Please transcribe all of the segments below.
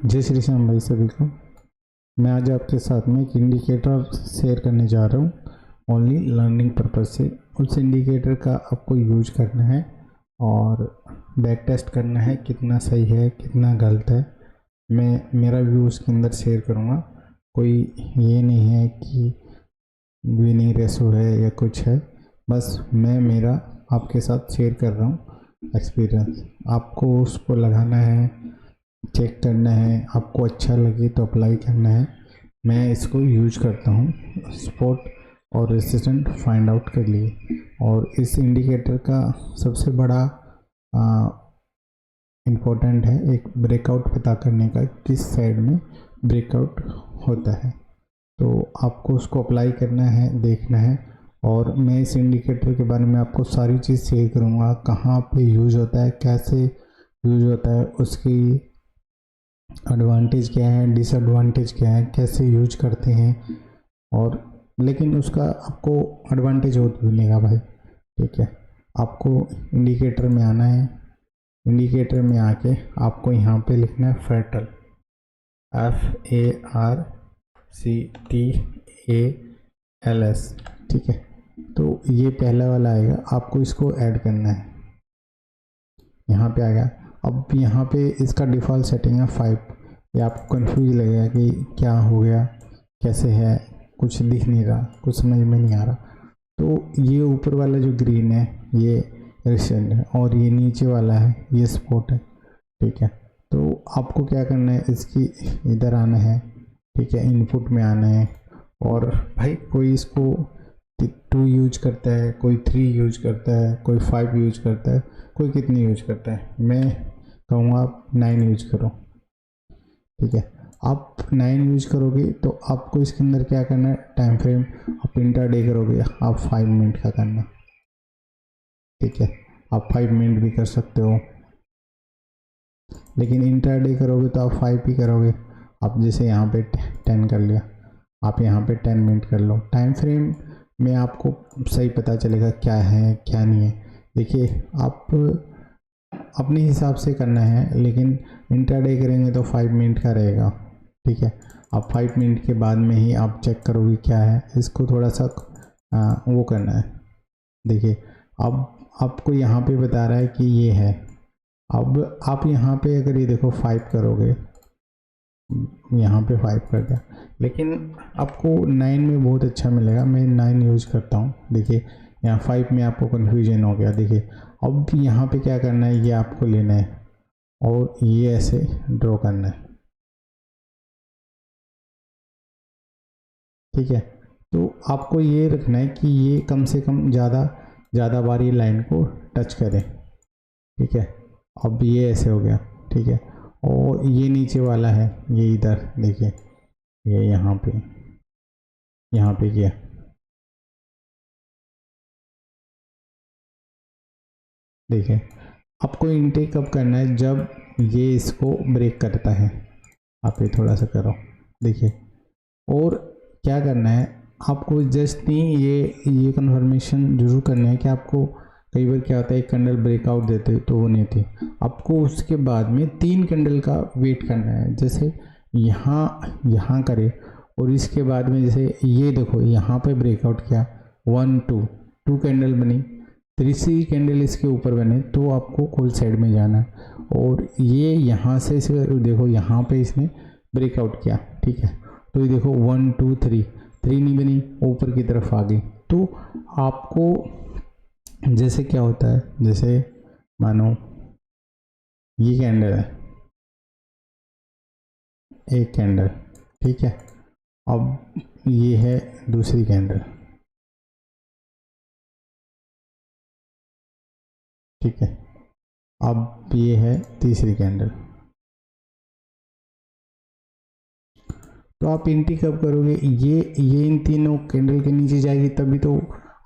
जय श्री श्याम भाई सभी को। मैं आज आपके साथ में एक इंडिकेटर शेयर करने जा रहा हूँ ओनली लर्निंग पर्पज़ से। उस इंडिकेटर का आपको यूज करना है और बैक टेस्ट करना है कितना सही है कितना गलत है। मैं मेरा व्यू उसके अंदर शेयर करूँगा। कोई ये नहीं है कि विनिंग रेशो है या कुछ है, बस मैं मेरा आपके साथ शेयर कर रहा हूँ एक्सपीरियंस। आपको उसको लगाना है, चेक करना है, आपको अच्छा लगे तो अप्लाई करना है। मैं इसको यूज करता हूँ स्पॉट और रेसिस्टेंट फाइंड आउट के लिए। और इस इंडिकेटर का सबसे बड़ा इम्पोर्टेंट है एक ब्रेकआउट पता करने का, किस साइड में ब्रेकआउट होता है। तो आपको उसको अप्लाई करना है, देखना है। और मैं इस इंडिकेटर के बारे में आपको सारी चीज़ शेयर करूँगा, कहाँ पे यूज होता है, कैसे यूज होता है, उसकी एडवांटेज क्या है, डिसएडवांटेज क्या है, कैसे यूज करते हैं। और लेकिन उसका आपको एडवांटेज हो तो मिलेगा भाई, ठीक है। आपको इंडिकेटर में आना है। इंडिकेटर में आके आपको यहाँ पे लिखना है फेटल, FARCTALS, ठीक है। तो ये पहला वाला आएगा, आपको इसको ऐड करना है। यहाँ पे आ गया। अब यहाँ पे इसका डिफ़ॉल्ट सेटिंग है 5। ये आपको कंफ्यूज लगेगा कि क्या हो गया, कैसे है, कुछ दिख नहीं रहा, कुछ समझ में नहीं आ रहा। तो ये ऊपर वाला जो ग्रीन है ये रेसेंट है और ये नीचे वाला है ये स्पॉट है, ठीक है। तो आपको क्या करना है, इसकी इधर आना है, ठीक है, इनपुट में आना है। और भाई कोई इसको 2 यूज करता है, कोई 3 यूज करता है, कोई 5 यूज करता है, कोई कितनी यूज करता है। मैं कहूँगा आप 9 यूज करो, ठीक है। आप 9 यूज करोगे तो आपको इसके अंदर क्या करना है, टाइम फ्रेम आप इंट्राडे करोगे आप 5 मिनट का करना, ठीक है। आप 5 मिनट भी कर सकते हो, लेकिन इंट्राडे करोगे तो आप 5 ही करोगे। आप जैसे यहाँ पे 10 कर लिया, आप यहाँ पे 10 मिनट कर लो। टाइम फ्रेम में आपको सही पता चलेगा क्या है क्या नहीं है। देखिए आप अपने हिसाब से करना है, लेकिन इंट्राडे करेंगे तो 5 मिनट का रहेगा, ठीक है। आप 5 मिनट के बाद में ही आप चेक करोगे क्या है। इसको थोड़ा सा वो करना है। देखिए अब आपको यहाँ पे बता रहा है कि ये है। अब आप यहाँ पे अगर ये देखो 5 करोगे, यहाँ पे 5 कर दिया, लेकिन आपको 9 में बहुत अच्छा मिलेगा। मैं 9 यूज करता हूँ। देखिए यहाँ 5 में आपको कन्फ्यूजन हो गया। देखिए अब यहाँ पे क्या करना है, ये आपको लेना है और ये ऐसे ड्रॉ करना है, ठीक है। तो आपको ये रखना है कि ये कम से कम ज़्यादा बार ये लाइन को टच करे, ठीक है। अब ये ऐसे हो गया, ठीक है। और ये नीचे वाला है, ये इधर देखिए, ये यहाँ पे किया, देखिए। आपको इनटेक कब करना है, जब ये इसको ब्रेक करता है। आप ये थोड़ा सा करो, देखिए। और क्या करना है, आपको जस्ट नहीं ये कन्फर्मेशन जरूर करना है कि आपको कई बार क्या होता है, एक कैंडल ब्रेकआउट देते तो वो नहीं थी। आपको उसके बाद में 3 कैंडल का वेट करना है। जैसे यहाँ करे और इसके बाद में जैसे ये देखो यहाँ पे ब्रेकआउट किया, 1 2 कैंडल बनी, तीसरी कैंडल इसके ऊपर बने तो आपको कॉल साइड में जाना है। और ये यहाँ से देखो यहाँ पे इसने ब्रेकआउट किया, ठीक है। तो ये देखो 1 2 3 नहीं बनी, ऊपर की तरफ आ गई। तो आपको जैसे क्या होता है, जैसे मानो ये कैंडल है, एक कैंडल, ठीक है। अब ये है दूसरी कैंडल, ठीक है। अब ये है तीसरी कैंडल। तो आप एंट्री कब करोगे, ये इन तीनों कैंडल के नीचे जाएगी तभी तो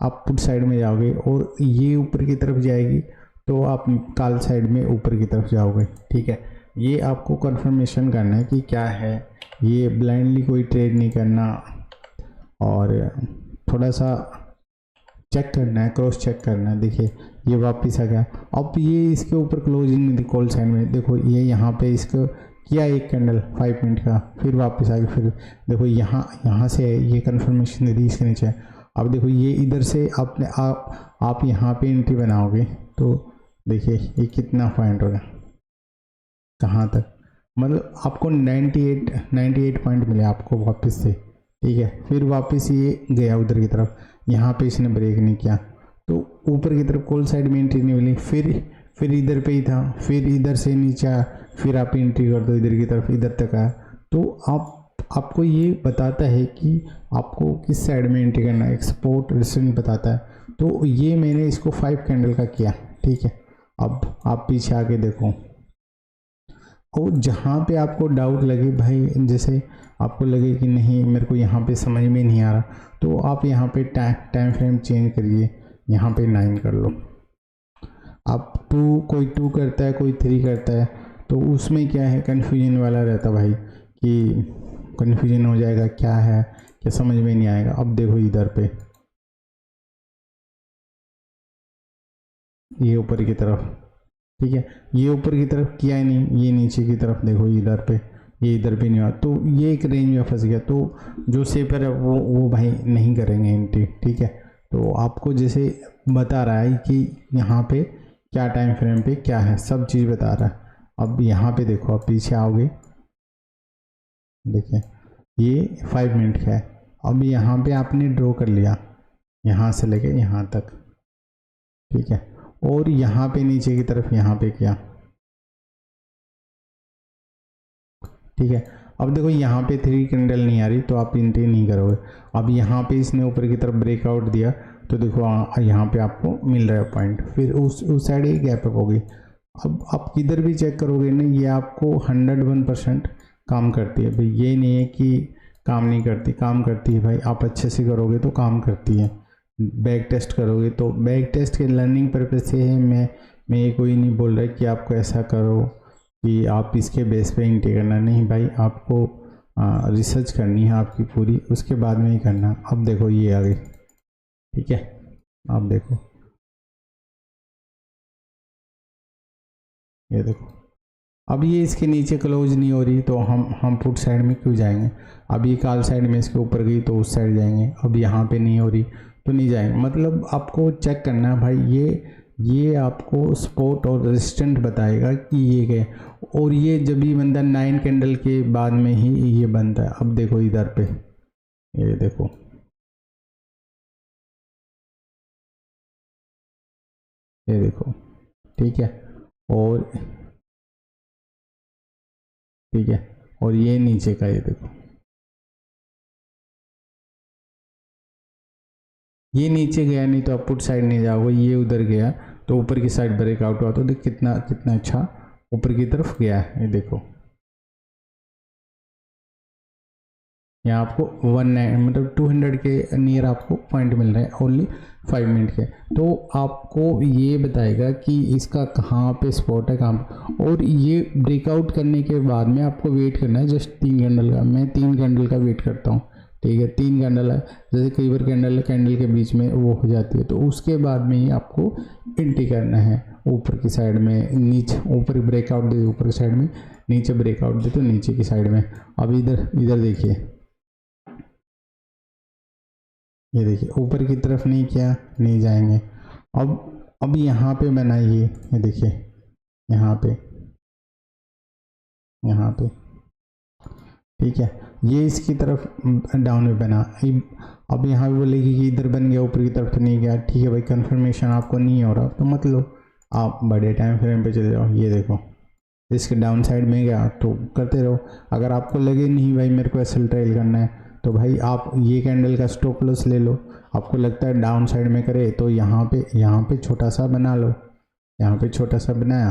आप पुट साइड में जाओगे, और ये ऊपर की तरफ जाएगी तो आप कॉल साइड में ऊपर की तरफ जाओगे, ठीक है। ये आपको कंफर्मेशन करना है कि क्या है। ये ब्लाइंडली कोई ट्रेड नहीं करना और थोड़ा सा चेक करना है, क्रॉस चेक करना है। देखिए ये वापस आ गया। अब ये इसके ऊपर क्लोजिंग में कॉल साइड में देखो, ये यहाँ पे इसको किया एक कैंडल 5 मिनट का, फिर वापस आ गया, फिर देखो यहाँ से ये कन्फर्मेशन दे दी इसके नीचे। अब देखो ये इधर से आप यहाँ पे एंट्री बनाओगे तो देखिए ये कितना पॉइंट होगा, कहाँ तक, मतलब आपको 98 पॉइंट मिले आपको वापस से, ठीक है। फिर वापस ये गया उधर की तरफ, यहाँ पे इसने ब्रेक नहीं किया तो ऊपर की तरफ कॉल साइड में एंट्री नहीं मिली, फिर इधर पे ही था, फिर इधर से नीचे आया, फिर आप एंट्री कर दो इधर की तरफ, इधर तक आया। तो आपको ये बताता है कि आपको किस साइड में एंट्री करना है, एक्सपोर्ट रेजिस्टेंस बताता है। तो ये मैंने इसको 5 कैंडल का किया, ठीक है। अब आप पीछे आके देखो, और जहाँ पे आपको डाउट लगे भाई, जैसे आपको लगे कि नहीं मेरे को यहाँ पे समझ में नहीं आ रहा, तो आप यहाँ पे टाइम फ्रेम चेंज करिए, यहाँ पे 9 कर लो। आप कोई 2 करता है, कोई 3 करता है, तो उसमें क्या है कन्फ्यूजन वाला रहता भाई, कि कन्फ्यूजन हो जाएगा क्या है क्या समझ में नहीं आएगा। अब देखो इधर पे ये ऊपर की तरफ, ठीक है, ये ऊपर की तरफ किया ही नहीं, ये नीचे की तरफ देखो इधर पे, ये इधर पे नहीं हुआ, तो ये एक रेंज में फंस गया। तो जो सेपर है वो भाई नहीं करेंगे एंट्री, ठीक है। तो आपको जैसे बता रहा है कि यहाँ पे क्या टाइम फ्रेम पे क्या है, सब चीज़ बता रहा है। अब यहाँ पे देखो, आप पीछे आओगे, देखिए ये 5 मिनट का है। अब यहाँ पे आपने ड्रॉ कर लिया यहाँ से लेके यहाँ तक, ठीक है, और यहाँ पे नीचे की तरफ यहाँ पे किया, ठीक है। अब देखो यहाँ पे 3 कैंडल नहीं आ रही तो आप एंट्री नहीं करोगे। अब यहाँ पे इसने ऊपर की तरफ ब्रेकआउट दिया तो देखो यहाँ पे आपको मिल रहा है पॉइंट, फिर उस साइड ही गैप अप होगी। अब आप किधर भी चेक करोगे ना, ये आपको 101% काम करती है भाई, ये नहीं है कि काम नहीं करती, काम करती है भाई। आप अच्छे से करोगे तो काम करती है। बैक टेस्ट करोगे तो बैक टेस्ट के लर्निंग पर्पज से है, मैं ये कोई नहीं बोल रहा कि आपको ऐसा करो कि आप इसके बेस पे एंट्री करना, नहीं भाई, आपको रिसर्च करनी है आपकी पूरी, उसके बाद में ही करना। अब देखो ये आ गई, ठीक है, आप देखो ये देखो, अब ये इसके नीचे क्लोज नहीं हो रही तो हम पुट साइड में क्यों जाएंगे। अब ये कॉल साइड में इसके ऊपर गई तो उस साइड जाएंगे, अब यहाँ पे नहीं हो रही तो नहीं जाएंगे। मतलब आपको चेक करना है भाई, ये आपको सपोर्ट और रेजिस्टेंट बताएगा कि ये क्या है। और ये जब भी बनता है 9 कैंडल के बाद में ही ये बनता है। अब देखो इधर पे, ये देखो, ये देखो, ठीक है, और ठीक है, और ये नीचे का ये देखो, ये नीचे गया नहीं तो आप पुट साइड नहीं जाओगे, ये उधर गया तो ऊपर की साइड ब्रेकआउट हुआ तो देख कितना अच्छा ऊपर की तरफ गया है। ये देखो यहाँ आपको 19 मतलब 200 के नियर आपको पॉइंट मिल रहे हैं ओनली 5 मिनट के। तो आपको ये बताएगा कि इसका कहाँ पे स्पॉट है, कहाँ पे। और ये ब्रेकआउट करने के बाद में आपको वेट करना है जस्ट 3 कैंडल का। मैं 3 कैंडल का वेट करता हूँ, ठीक है। 3 कैंडल है, जैसे कई बार कैंडल के बीच में वो हो जाती है, तो उसके बाद में ही आपको एंट्री करना है ऊपर की साइड में। नीचे ऊपर ब्रेकआउट दे ऊपर की साइड में, नीचे ब्रेकआउट दे तो नीचे की साइड में। अब इधर देखिए, ये देखिए ऊपर की तरफ नहीं किया, नहीं जाएंगे। अब यहाँ पे बनाइए, ये देखिए यहाँ पे, ठीक है, ये इसकी तरफ डाउन में बना। अब यहाँ पे बोलेगी कि इधर बन गया, ऊपर की तरफ तो नहीं गया, ठीक है भाई, कंफर्मेशन आपको नहीं हो रहा तो मत लो, आप बड़े टाइम फ्रेम पे चले जाओ। ये देखो इसके डाउन साइड में गया तो करते रहो। अगर आपको लगे नहीं भाई मेरे को एसएल ट्रेल करना है तो भाई आप ये कैंडल का स्टॉप लॉस ले लो। आपको लगता है डाउन साइड में करे तो यहाँ पे छोटा सा बना लो, यहाँ पे छोटा सा बनाया,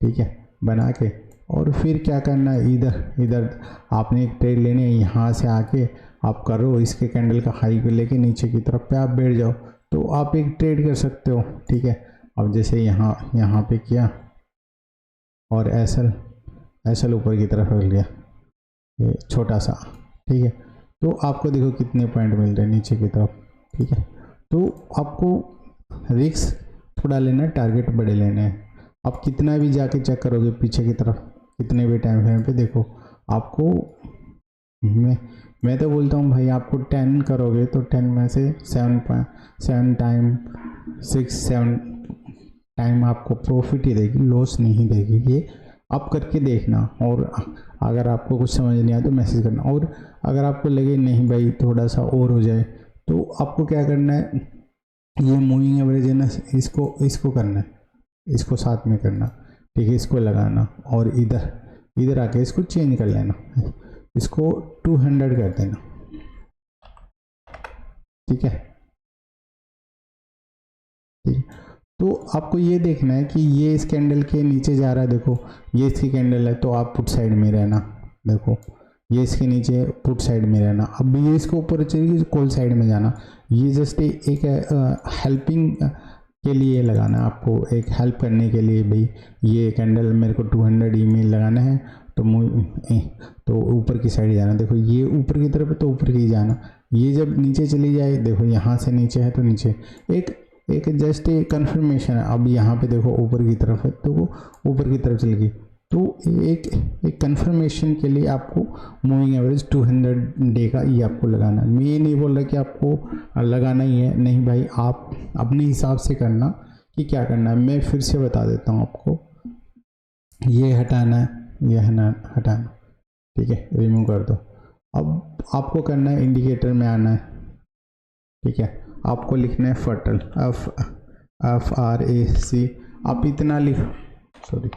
ठीक है, बना के और फिर क्या करना है, इधर आपने एक ट्रेड लेने है, यहाँ से आके आप करो इसके कैंडल का हाई को लेके नीचे की तरफ पे आप बैठ जाओ तो आप एक ट्रेड कर सकते हो, ठीक है। अब जैसे यहाँ पे किया और एसएल ऊपर की तरफ रख लिया, ये छोटा सा, ठीक है, तो आपको देखो कितने पॉइंट मिल रहे हैं नीचे की तरफ, ठीक है। तो आपको रिस्क थोड़ा लेना है, टारगेट बड़े लेने हैं। आप कितना भी जाके चेक करोगे पीछे की तरफ कितने भी टाइम फ्रेम पे देखो आपको, मैं तो बोलता हूँ भाई आपको 10 करोगे तो 10 में से 7 टाइम 6-7 टाइम आपको प्रॉफिट ही देगी, लॉस नहीं देगी। ये आप करके देखना, और अगर आपको कुछ समझ नहीं आया तो मैसेज करना। और अगर आपको लगे नहीं भाई थोड़ा सा और हो जाए तो आपको क्या करना है, ये मूविंग एवरेज है ना, इसको करना है, इसको साथ में करना, ठीक है। इसको लगाना और इधर आके इसको चेंज कर लेना, इसको 200 कर देना, ठीक है। ठीक, तो आपको ये देखना है कि ये इस कैंडल के नीचे जा रहा है, देखो ये इसकी कैंडल है तो आप पुट साइड में रहना, देखो ये इसके नीचे पुट साइड में रहना। अब ये इसको ऊपर चलेगी कॉल साइड में जाना। ये जस्ट एक हेल्पिंग के लिए लगाना है आपको, एक हेल्प करने के लिए, भाई ये कैंडल मेरे को 200 ईमेल लगाना है तो ऊपर की साइड जाना। देखो ये ऊपर की तरफ है तो ऊपर की जाना, ये जब नीचे चली जाए, देखो यहाँ से नीचे है तो नीचे, एक जस्ट एक कन्फर्मेशन है। अब यहाँ पे देखो ऊपर की तरफ है तो वो ऊपर की तरफ चल गई, तो एक कन्फर्मेशन के लिए आपको मूविंग एवरेज 200 डे का ये आपको लगाना है। मैं ये नहीं बोल रहा कि आपको लगाना ही है, नहीं भाई आप अपने हिसाब से करना कि क्या करना है। मैं फिर से बता देता हूँ आपको, ये हटाना है, ये हटाना, ठीक है, रिमूव कर दो। अब आपको करना है इंडिकेटर में आना है, ठीक है। आपको लिखना है फर्टल, FRAC, आप इतना लिखो, सॉरी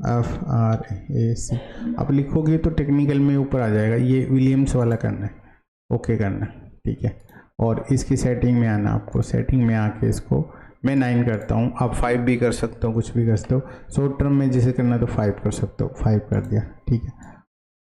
FRAC आप लिखोगे तो टेक्निकल में ऊपर आ जाएगा। ये विलियम्स वाला करना है, ओके करना है, ठीक है। और इसकी सेटिंग में आना, आपको सेटिंग में आके इसको मैं 9 करता हूँ, आप 5 भी कर सकते हो, कुछ भी कर सकते हो। शॉर्ट टर्म में जैसे करना तो 5 कर सकते हो, 5 कर दिया, ठीक है।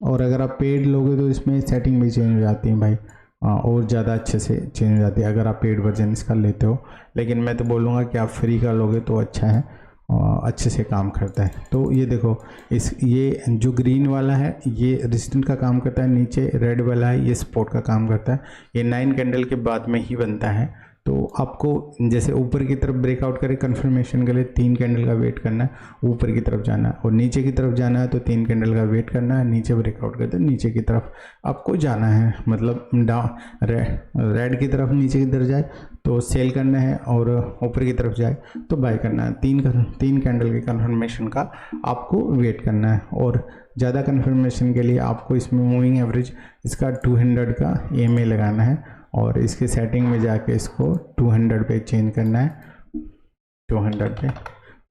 और अगर आप पेड लोगे तो इसमें सेटिंग भी चेंज हो जाती है भाई, और ज़्यादा अच्छे से चेंज हो जाती है अगर आप पेड वर्जन इसका लेते हो। लेकिन मैं तो बोलूँगा कि आप फ्री का लोगे तो अच्छा है, अच्छे से काम करता है। तो ये देखो ये जो ग्रीन वाला है ये रेजिस्टेंट का काम करता है, नीचे रेड वाला है ये सपोर्ट का काम करता है। ये 9 कैंडल के बाद में ही बनता है। तो आपको जैसे ऊपर की तरफ ब्रेकआउट करे कन्फर्मेशन के लिए 3 कैंडल का वेट करना है, ऊपर की तरफ जाना है, और नीचे की तरफ जाना है तो 3 कैंडल का वेट करना है, नीचे ब्रेकआउट करते नीचे की तरफ आपको जाना है, मतलब डाउन रेड की तरफ नीचे की तरफ जाए तो सेल करना है, और ऊपर की तरफ जाए तो बाय करना है। 3 कैंडल के कन्फर्मेशन का आपको वेट करना है। और ज़्यादा कन्फर्मेशन के लिए आपको इसमें मूविंग एवरेज इसका 200 का EMA लगाना है, और इसके सेटिंग में जाके इसको 200 पे चेंज करना है, 200 पे,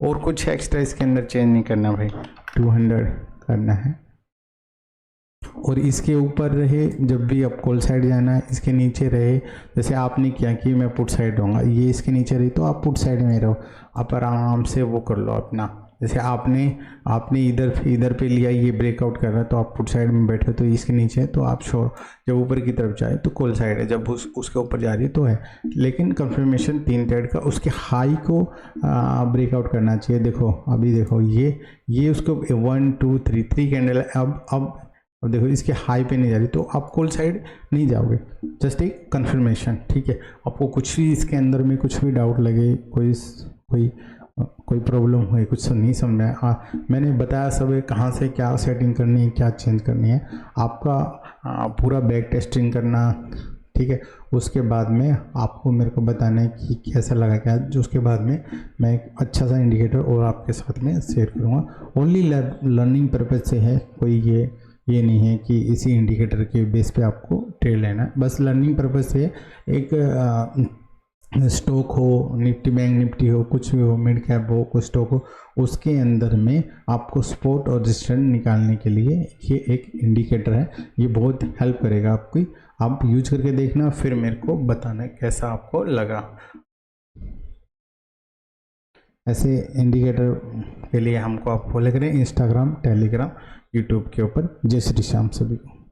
और कुछ एक्स्ट्रा इसके अंदर चेंज नहीं करना भाई, 200 करना है। और इसके ऊपर रहे जब भी आप कॉल साइड जाना है, इसके नीचे रहे, जैसे आपने किया कि मैं पुट साइड रहूँगा, ये इसके नीचे रही तो आप पुट साइड में रहो, आप आराम से वो कर लो अपना। जैसे आपने इधर पे लिया, ये ब्रेकआउट कर रहा है तो आप पुट साइड में बैठे तो इसके नीचे है तो आप जब ऊपर की तरफ जाए तो कॉल साइड है, जब उसके ऊपर जा रही है तो है। लेकिन कंफर्मेशन 3 ट्रेड का उसके हाई को ब्रेकआउट करना चाहिए। देखो अभी देखो ये उसको 1 2 3 कैंडल है, अब देखो इसके हाई पे नहीं जा रही तो आप कॉल साइड नहीं जाओगे, जस्ट एक कंफर्मेशन, ठीक है। आपको कुछ भी इसके अंदर में कुछ भी डाउट लगे, कोई प्रॉब्लम हुई, कुछ नहीं समझ में मैंने बताया सब है, कहाँ से क्या सेटिंग करनी है, क्या चेंज करनी है, आपका पूरा बैक टेस्टिंग करना, ठीक है। उसके बाद में आपको मेरे को बताना है कि कैसा लगा क्या, जो उसके बाद में मैं एक अच्छा सा इंडिकेटर और आपके साथ में शेयर करूँगा। ओनली लर्निंग पर्पज से है, कोई ये नहीं है कि इसी इंडिकेटर के बेस पे आपको ट्रेड लेना है, बस लर्निंग पर्पज से। एक स्टॉक हो, निफ्टी बैंक निफ्टी हो, कुछ भी हो, मिड कैप हो, कुछ स्टॉक हो, उसके अंदर में आपको सपोर्ट और रेजिस्टेंस निकालने के लिए ये एक इंडिकेटर है, ये बहुत हेल्प करेगा आपकी। आप यूज करके देखना, फिर मेरे को बताना कैसा आपको लगा। ऐसे इंडिकेटर के लिए हमको आप फॉलो करें इंस्टाग्राम, टेलीग्राम, यूट्यूब के ऊपर। जय श्री श्याम सभी को।